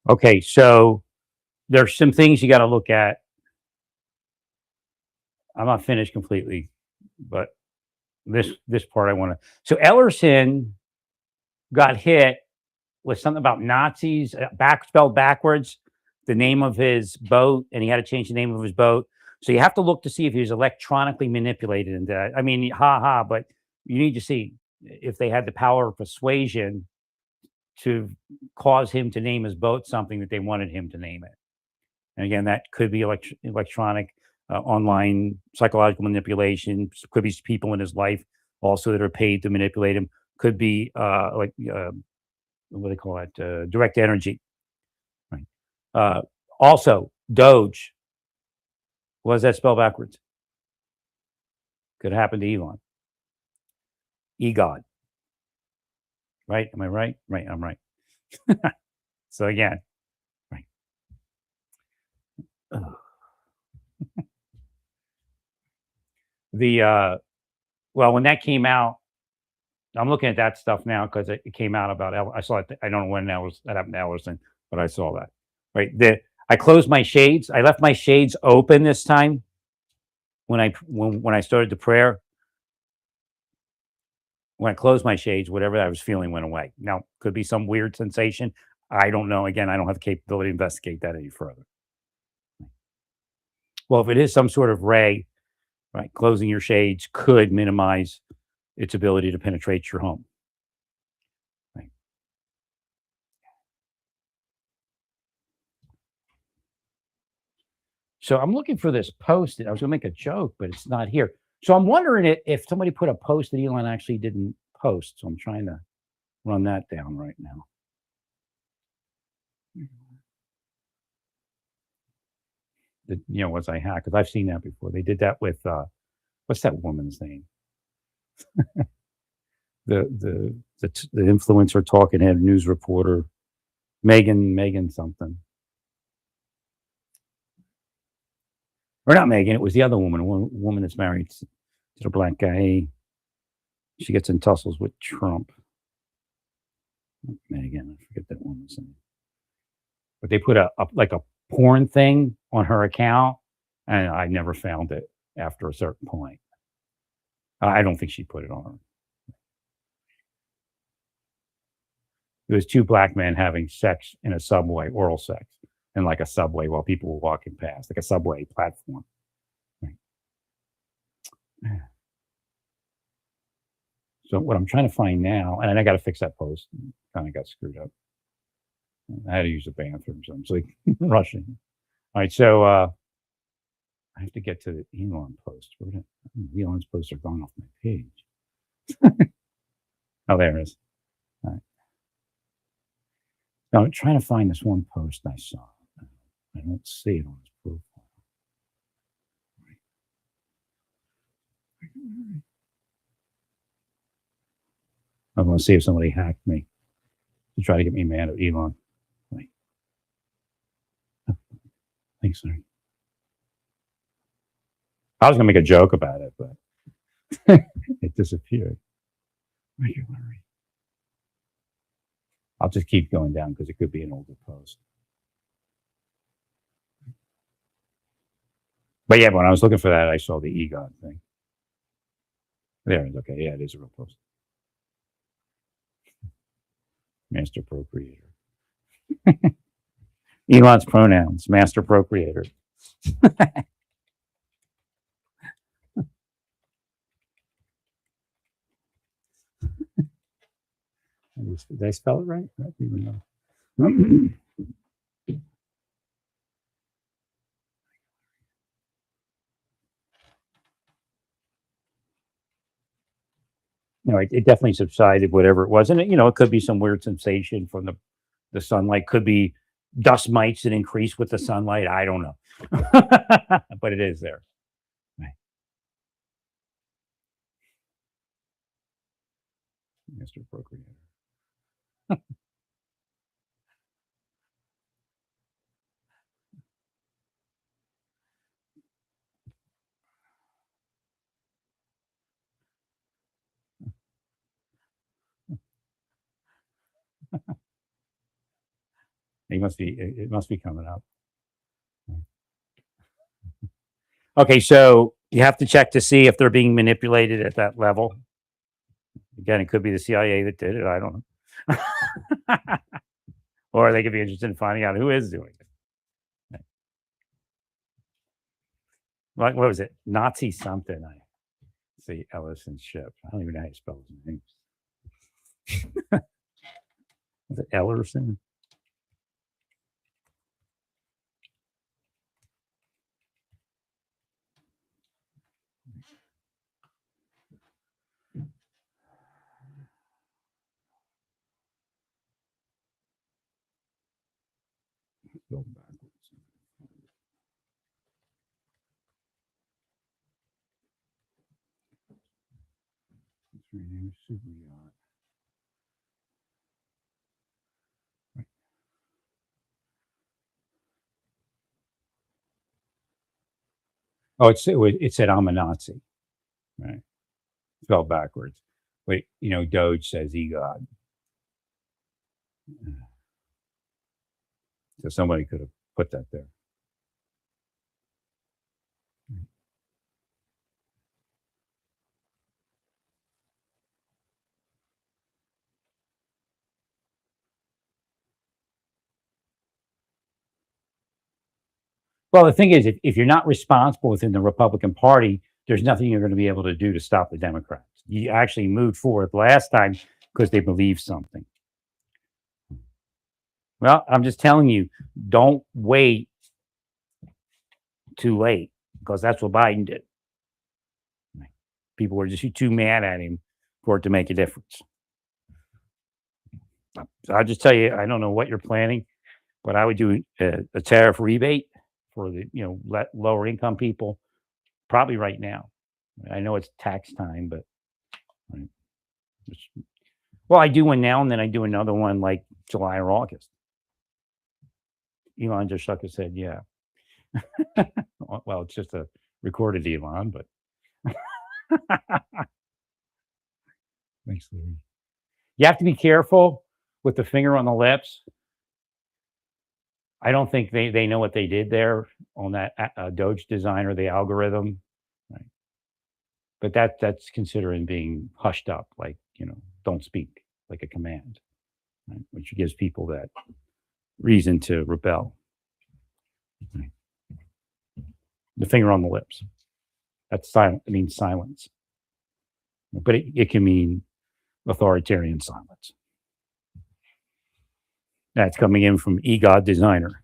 Okay, so there's some things you got to look at. I'm not finished completely, but this part I want to. So Ellerson got hit with something about Nazis, back spelled backwards, the name of his boat, and he had to change the name of his boat. So you have to look to see if he was electronically manipulated into that. I mean, ha ha, but you need to see if they had the power of persuasion to cause him to name his boat something that they wanted him to name it. And again, that could be electronic, online psychological manipulation. Could be people in his life also that are paid to manipulate him. Could be what do they call it? Direct energy. Right. Also, Doge. What does that spell backwards? Could happen to Elon. EGOD. Right? Am I right? Right. I'm right. So again, right. Ugh. The well, when that came out, I'm looking at that stuff now because it came out about. I saw it. I don't know when that happened to Ellerson, but I saw that. Right. I closed my shades. I left my shades open this time when I started the prayer. When I closed my shades, whatever I was feeling went away. Now, could be some weird sensation. I don't know. Again, I don't have the capability to investigate that any further. Well, if it is some sort of ray, right, closing your shades could minimize its ability to penetrate your home. Right. So I'm looking for this post. I was going to make a joke, but it's not here. So I'm wondering if somebody put a post that Elon actually didn't post. So I'm trying to run that down right now. Was I hacked? Because I've seen that before. They did that with what's that woman's name? The influencer talking head news reporter Megan something, or not Megan. It was the other woman, a woman that's married to the black guy. She gets in tussles with Trump. Megan, I forget that woman's name. But they put like a porn thing on her account, and I never found it after a certain point. I don't think she put it on her. It was two black men having sex in a subway, oral sex, in like a subway while people were walking past, like a subway platform. Right. So what I'm trying to find now, and I got to fix that post. Kind of got screwed up. I had to use the bathroom, so I'm like rushing. All right, so I have to get to the Elon post. Elon's posts are gone off my page. Oh, there it is. All right. Now I'm trying to find this one post I saw. I don't see it on his profile. I want to see if somebody hacked me to try to get me mad at Elon. Wait. Oh, thanks, sorry. I was gonna make a joke about it, but it disappeared. I'll just keep going down because it could be an older post. But yeah, when I was looking for that, I saw the EGOT thing. There it is. Okay, yeah, it is a real post. Master procreator. Elon's pronouns, master procreator. Did I spell it right? I don't even know. It definitely subsided, whatever it was, and it could be some weird sensation from the sunlight. Could be dust mites that increase with the sunlight. I don't know, but it is there. Right. Mr. Procreator. He must be. It must be coming up. Okay, so you have to check to see if they're being manipulated at that level. Again, it could be the CIA that did it. I don't know. Or they could be interested in finding out who is doing it. What was it? Nazi something. I see Ellison ship. I don't even know how you spell his name. Was it Ellerson? Go backwards. Super yacht. Right. Oh, it said I'm a Nazi. Right. Spelled backwards. Wait, Doge says EGOD. So somebody could have put that there. Well, the thing is, if you're not responsible within the Republican Party, there's nothing you're going to be able to do to stop the Democrats. You actually moved forward last time because they believed something. Well, I'm just telling you, don't wait too late because that's what Biden did. People were just too mad at him for it to make a difference. So I'll just tell you, I don't know what you're planning, but I would do a tariff rebate for the lower income people, probably right now. I know it's tax time, but right, well, I do one now and then I do another one like July or August. Elon just shook his head, yeah. Well, it's just a recorded Elon, but thanks, Louis. You have to be careful with the finger on the lips. I don't think they know what they did there on that Doge design or the algorithm, right? But that's considering being hushed up, like don't speak, like a command, right? Which gives people that reason to rebel. Right? The finger on the lips. That's silent. It means silence, but it can mean authoritarian silence. That's coming in from EGOD designer.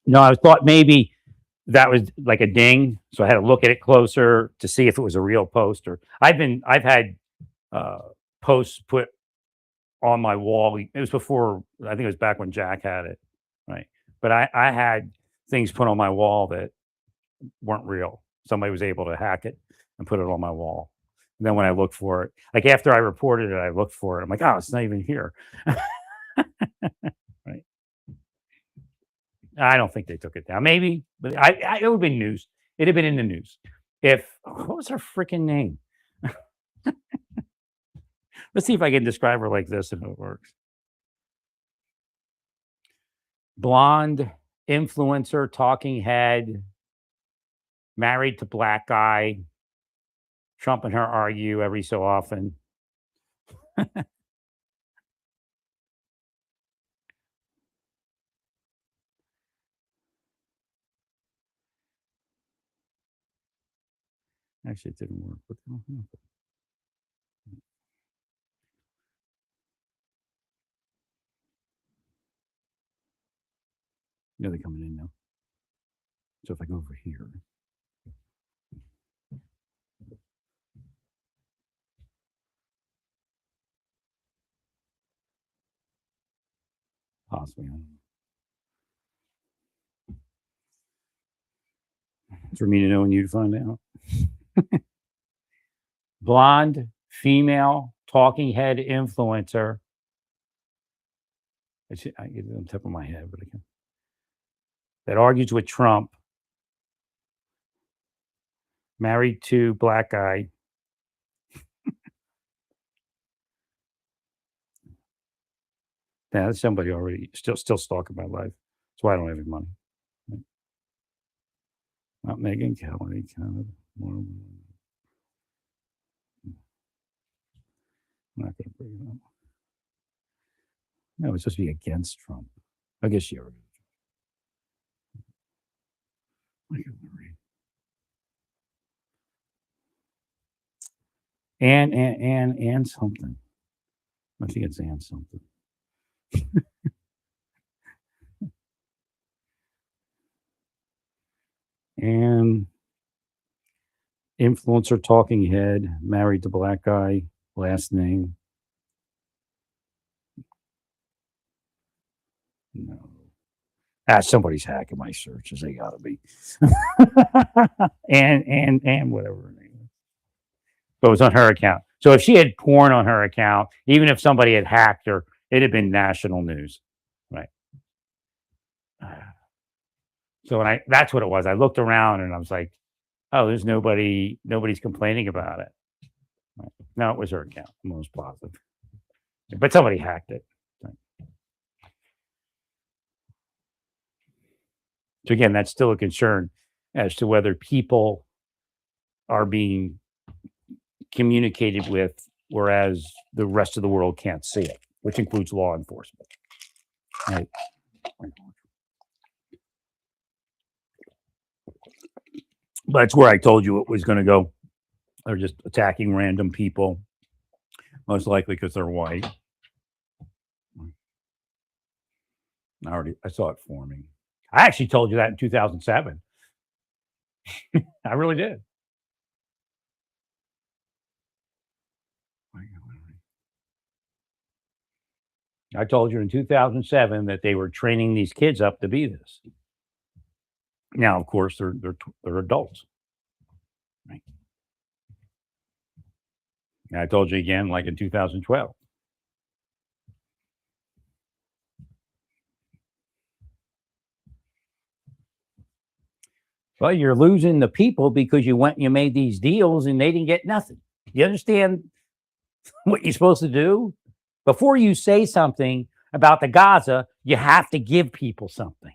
No, I thought maybe that was like a ding, so I had to look at it closer to see if it was a real post. Or I've had posts put on my wall. It was before, I think it was back when Jack had it, right? But I had things put on my wall that weren't real. Somebody was able to hack it and put it on my wall. And then when I looked for it, like after I reported it, I looked for it. I'm like, oh, it's not even here. Right. I don't think they took it down. Maybe, but it would have been news. It'd have been in the news. What was her freaking name? Let's see if I can describe her like this and it works. Blonde, influencer, talking head, married to black guy. Trump and her argue every so often. Actually, it didn't work. What the hell happened? Yeah, they're coming in now. So if I go over here. Possibly. I don't know. It's for me to know and you to find out. blonde, female, talking head influencer. I get it on the tip of my head, but I can. That argues with Trump. Married to black guy. Yeah, that's somebody already still stalking my life. That's why I don't have any money. Right. Not Megan Kelly. Kind of more. I'm not going to bring it up. No, it's supposed to be against Trump. I guess she already. And something. I think it's and something. And influencer talking head, married to black guy, last name. No. Somebody's hacking my searches. They gotta be. and whatever her name is. But it was on her account. So if she had porn on her account, even if somebody had hacked her, it'd have been national news. Right. So that's what it was. I looked around and I was like, oh, there's nobody's complaining about it. Right. No, it was her account. I'm almost positive. But somebody hacked it. Right. So again, that's still a concern as to whether people are being communicated with, whereas the rest of the world can't see it, which includes law enforcement. Right. But that's where I told you it was going to go. They're just attacking random people, most likely because they're white. I saw it forming. I actually told you that in 2007. I really did. I told you in 2007 that they were training these kids up to be this. Now, of course, they're adults. Right. And I told you again, like in 2012. Well, you're losing the people because you went and you made these deals and they didn't get nothing. You understand what you're supposed to do? Before you say something about the Gaza, you have to give people something.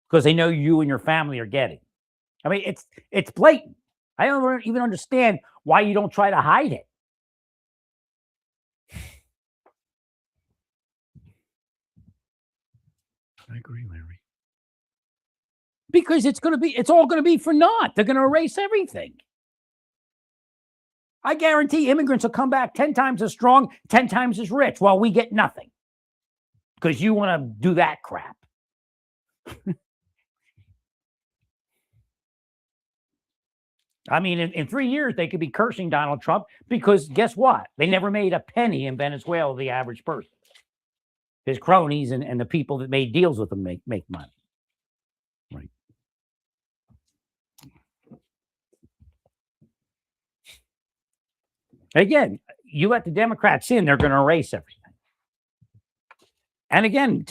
Because they know you and your family are getting. I mean, it's blatant. I don't even understand why you don't try to hide it. I agree, Larry. Because it's all going to be for naught. They're going to erase everything. I guarantee immigrants will come back 10 times as strong, 10 times as rich, while we get nothing. Because you want to do that crap. I mean, in 3 years, they could be cursing Donald Trump because guess what? They never made a penny in Venezuela, the average person. His cronies and the people that made deals with him make money. Right. Again, you let the Democrats in, they're going to erase everything. And again,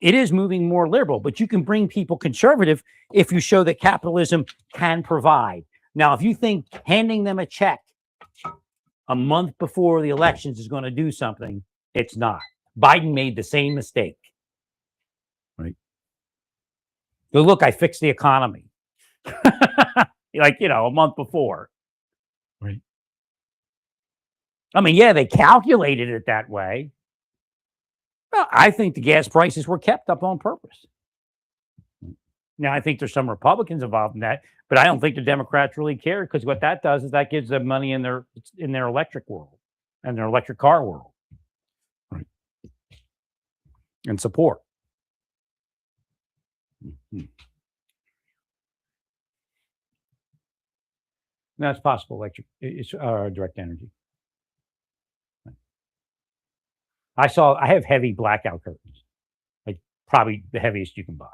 it is moving more liberal, but you can bring people conservative if you show that capitalism can provide. Now, if you think handing them a check a month before the elections is going to do something, it's not. Biden made the same mistake. Right. But look, I fixed the economy. Like, a month before. Right. I mean, yeah, they calculated it that way. Well, I think the gas prices were kept up on purpose. Now, I think there's some Republicans involved in that, but I don't think the Democrats really care because what that does is that gives them money in their electric world and their electric car world. Right. And support. Mm-hmm. That's possible. It's direct energy. I have heavy blackout curtains, like probably the heaviest you can buy.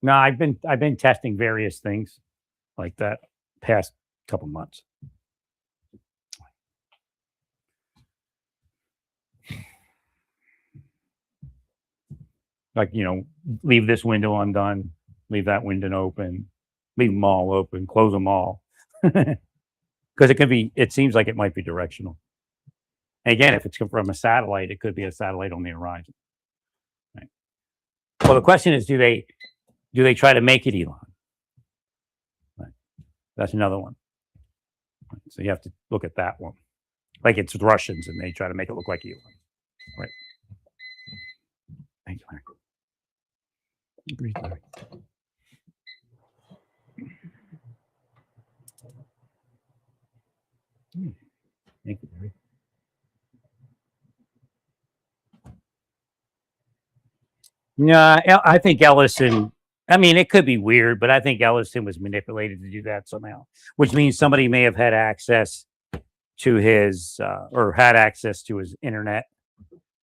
No, I've been testing various things like that past couple months. Like, leave this window undone, leave that window open, leave them all open, close them all. Because it seems like it might be directional. And again, if it's from a satellite, it could be a satellite on the horizon. Right? Well, the question is, do they try to make it Elon? Right. That's another one. Right. So you have to look at that one. Like it's Russians and they try to make it look like Elon. Right. Thank you, Larry. Agreed, Larry. Thank you, Larry. No, I think Ellison. I mean, it could be weird, but I think Ellison was manipulated to do that somehow, which means somebody may have had access to his or had access to his internet,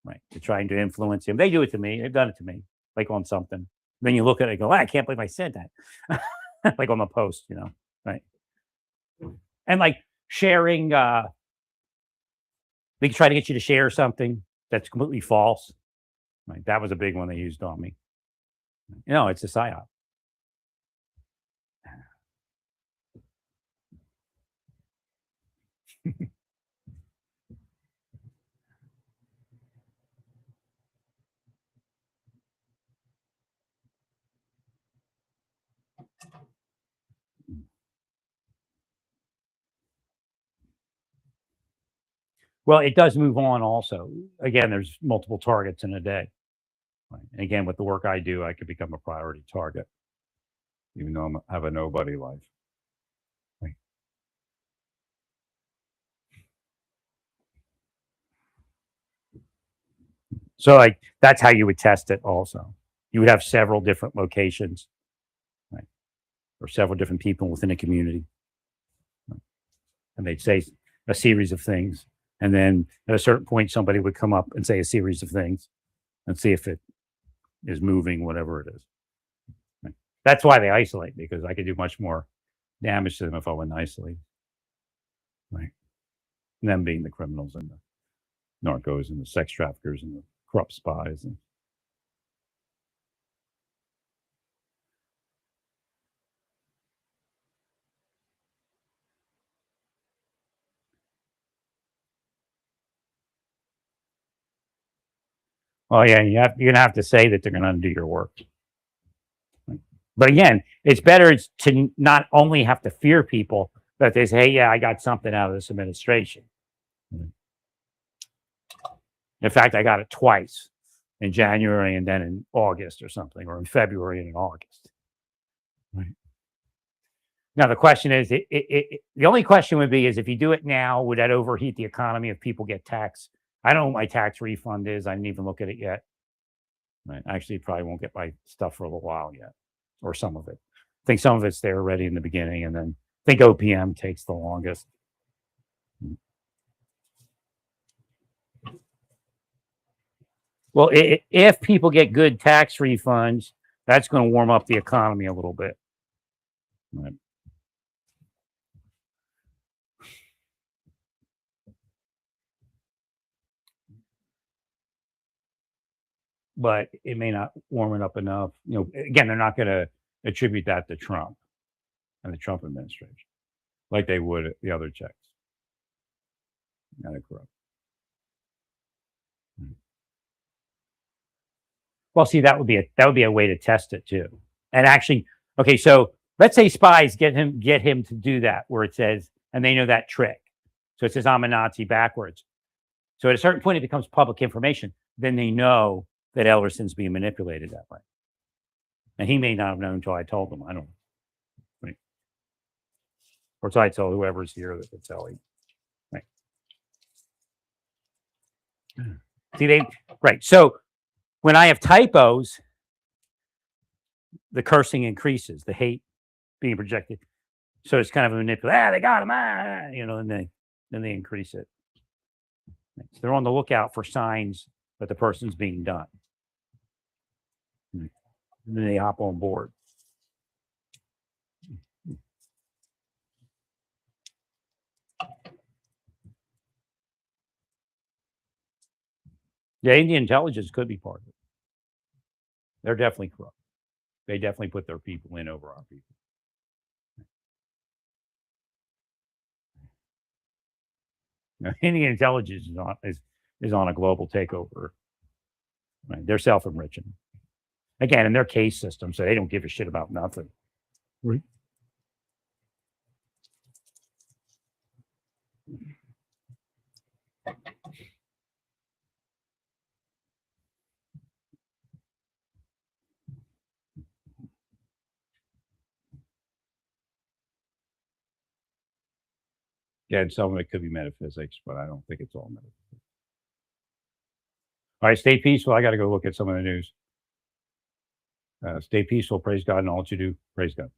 right, to trying to influence him. They do it to me. They've done it to me, like on something. Then you look at it and go, I can't believe I said that, like on the post, right? And like sharing, they try to get you to share something that's completely false. Right, that was a big one they used on me. It's a psyop. Well, it does move on also. Again, there's multiple targets in a day. Right? And again, with the work I do, I could become a priority target, even though I have a nobody life. Right? So, like, that's how you would test it also. You would have several different locations, right? Or several different people within a community. Right? And they'd say a series of things. And then at a certain point, somebody would come up and say a series of things and see if it is moving, whatever it is. Right? That's why they isolate, because I could do much more damage to them if I wouldn't isolate. Right? And them being the criminals and the narcos and the sex traffickers and the corrupt spies. Oh yeah, you're gonna have to say that they're gonna undo your work. But again, it's better to not only have to fear people, but they say, hey, yeah, I got something out of this administration. In fact, I got it twice, in January and then in August or something, or in February and in August. Right. Now the question is, the only question would be is if you do it now, would that overheat the economy if people get taxed? I don't know what my tax refund is. I didn't even look at it yet. Right. Actually, probably won't get my stuff for a little while yet, or some of it. I think some of it's there already in the beginning, and then I think OPM takes the longest. Well, if people get good tax refunds, that's going to warm up the economy a little bit. Right. But it may not warm it up enough. Again, they're not going to attribute that to Trump and the Trump administration like they would the other checks. Corrupt. Well, see, that would be a way to test it too. And actually, okay, so let's say spies get him to do that, where it says, and they know that trick. So it says I'm a Nazi backwards. So at a certain point, it becomes public information. Then they know that Ellerson's being manipulated that way. And he may not have known until I told him. I don't know. Right. Or until I told whoever's here that it's Ellie. Right. See, right. So when I have typos, the cursing increases, the hate being projected. So it's kind of a manipulation. They got him, and then they increase it. So they're on the lookout for signs that the person's being done. And then they hop on board. Yeah, Indian intelligence could be part of it. They're definitely corrupt. They definitely put their people in over our people. Now, Indian intelligence is on a global takeover. Right? They're self-enriching. Again, in their case system, so they don't give a shit about nothing. Right. Yeah, and some of it could be metaphysics, but I don't think it's all metaphysics. All right, stay peaceful. I got to go look at some of the news. Stay peaceful. Praise God in all that you do. Praise God.